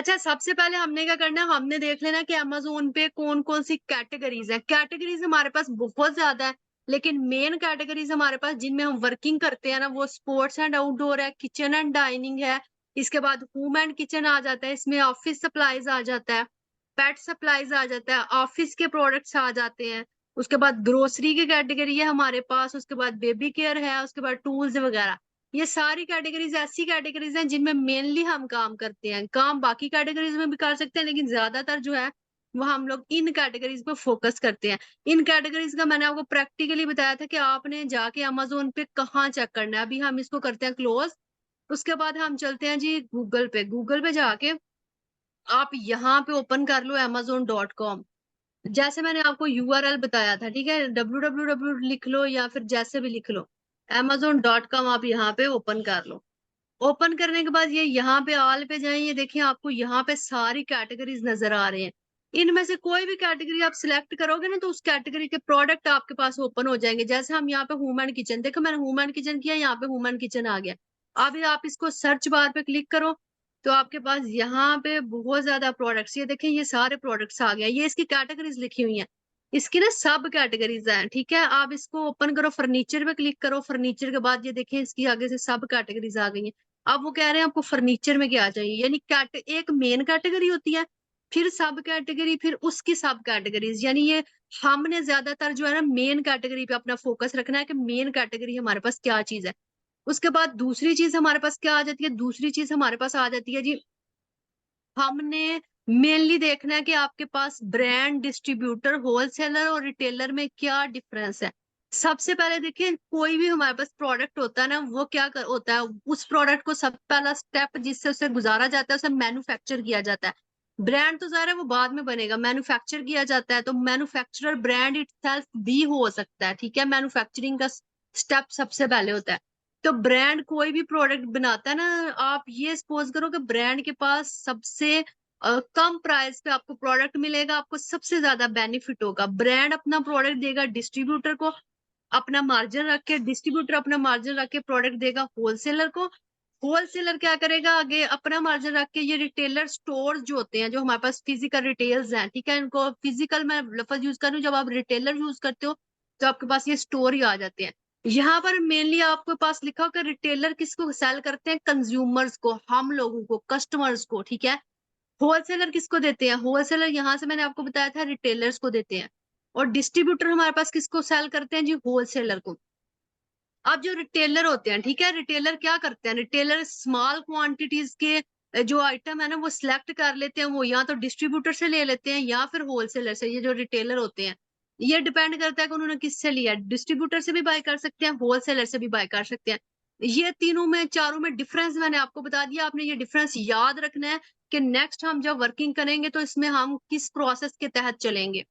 अच्छा, सबसे पहले हमने क्या करना है, हमने देख लेना कि अमेज़न पे कौन-कौन सी कैटेगरीज़ हैं। कैटेगरीज़ हमारे पास बहुत ज़्यादा है, लेकिन मेन कैटेगरीज़ हमारे पास जिनमें हम वर्किंग करते हैं ना, वो स्पोर्ट्स एंड आउटडोर है, किचन एंड डाइनिंग है, इसके बाद होम एंड किचन आ जाता है, इसमें ऑफ़िस सप्लाइज़ आ जाता है, पेट सप्लाइज़ आ जाता है, ऑफ़िस के प्रोडक्ट्स आ जाते हैं, उसके बाद ग्रोसरी की कैटेगरी है हमारे पास, उसके बाद बेबी केयर है, उसके बाद टूल्स वगैरह। ये सारी कैटेगरीज़ ऐसी कैटेगरीज़ हैं जिनमें मेनली हम काम करते हैं। काम बाकी कैटेगरीज़ में भी कर सकते हैं, लेकिन ज़्यादातर जो है वो हम लोग इन कैटेगरीज़ पे फ़ोकस करते हैं। इन कैटेगरीज़ का मैंने आपको प्रैक्टिकली बताया था कि आपने जाके अमेज़न पे कहाँ चेक करना है। अभी हम इसको करते हैं क्लोज़, उसके बाद हम चलते हैं जी गूगल पे। गूगल पे जाके आप यहाँ पे ओपन कर लो amazon.com। जैसे मैंने आपको यूआरएल बताया था, ठीक है? www लिख लो या फिर जैसे भी लिख लो। amazon.com आप यहाँ पे ओपन कर लो। ओपन करने के बाद ये यहाँ पे ऑल पे जाएँ, ये देखिए आपको यहाँ पे सारी कैटेगरीज़ नज़र आ रहे हैं। इनमें से कोई भी कैटेगरी आप सिलेक्ट करोगे ना, तो उस कैटेगरी के प्रोडक्ट आपके पास ओपन हो जाएँगे। जैसे हम यहाँ पे होम एंड किचन, देखो मैंने होम एंड किचन किया, यहाँ पे होम एंड किचन आ गया। अभी आप इसको सर्च बार पे क्लिक करो, तो आपके पास यहाँ पे बहुत ज़्यादा प्रोडक्ट्स, ये देखें ये सारे प्रोडक्ट्स आ गए। ये इसकी कैटेगरीज़ लिखी हुई हैं। इसकी ना सब कैटेगरीज़ हैं, ठीक है? आप इसको ओपन करो, फर्नीचर पे क्लिक करो, फर्नीचर के बाद ये देखें इसकी आगे से सब कैटेगरीज़ आ गई हैं। अब वो कह रहे हैं आपको फर्नीचर में क्या चाहिए, यानी एक मेन कैटेगरी होती है, फिर सब कैटेगरी, फिर उसकी सब कैटेगरीज, यानी ये हमने ज्यादातर जो है ना मेन कैटेगरी पे अपना फोकस रखना है कि मेन कैटेगरी हमारे पास क्या चीज है। उसके बाद दूसरी चीज हमारे पास क्या आ जाती है, दूसरी चीज हमारे पास आ जाती है जी, हमने मेनली देखना है कि आपके पास ब्रांड, डिस्ट्रीब्यूटर, होलसेलर और रिटेलर में क्या डिफरेंस है। सबसे पहले देखिए कोई भी हमारे पास प्रोडक्ट होता है ना, वो क्या होता है, उस प्रोडक्ट को सब पहला स्टेप जिससे उसे गुजारा जाता है, उसे मैन्युफैक्चर किया जाता है। ब्रांड तो ज़ाहिर है वो बाद में बनेगा, मैन्युफैक्चर किया जाता है, तो मैन्युफैक्चरर ब्रांड इटसेल्फ भी हो सकता है, ठीक है? मैन्युफैक्चरिंग का स्टेप सबसे पहले होता है। तो ब्रांड कोई भी प्रोडक्ट बनाता है ना, आप ये सपोज करो कि ब्रांड के पास सबसे कम प्राइस पे आपको प्रोडक्ट मिलेगा, आपको सबसे ज्यादा बेनिफिट होगा। ब्रांड अपना प्रोडक्ट देगा डिस्ट्रीब्यूटर को, अपना मार्जिन रख के, डिस्ट्रीब्यूटर अपना मार्जिन रख के प्रोडक्ट देगा होलसेलर को। होलसेलर क्या करेगा, आगे अपना मार्जिन रख के ये रिटेलर स्टोर जो होते हैं, जो हमारे पास फिजिकल रिटेल्स हैं, ठीक है? इनको फिजिकल मैं लफ्ज यूज करूँ, जब आप रिटेलर यूज करते हो तो आपके पास ये स्टोर ही आ जाते हैं। यहाँ पर मेनली आपके पास लिखा होगा रिटेलर किसको सेल करते हैं, कंज्यूमर्स को, हम लोगों को, कस्टमर्स को, ठीक है? होलसेलर किसको देते हैं, होलसेलर यहाँ से मैंने आपको बताया था रिटेलर्स को देते हैं। और डिस्ट्रीब्यूटर हमारे पास किसको सेल करते हैं जी, होलसेलर को। अब जो रिटेलर होते हैं, ठीक है, रिटेलर क्या करते हैं, रिटेलर स्मॉल क्वांटिटीज के जो आइटम है ना वो सिलेक्ट कर लेते हैं, वो या तो डिस्ट्रीब्यूटर से ले लेते हैं या फिर होलसेलर से। ये जो रिटेलर होते हैं, ये डिपेंड करता है कि उन्होंने किससे लिया है, डिस्ट्रीब्यूटर से भी बाय कर सकते हैं, होलसेलर से भी बाय कर सकते हैं। ये तीनों में, चारों में डिफरेंस मैंने आपको बता दिया, आपने ये डिफरेंस याद रखना है कि नेक्स्ट हम जब वर्किंग करेंगे तो इसमें हम किस प्रोसेस के तहत चलेंगे।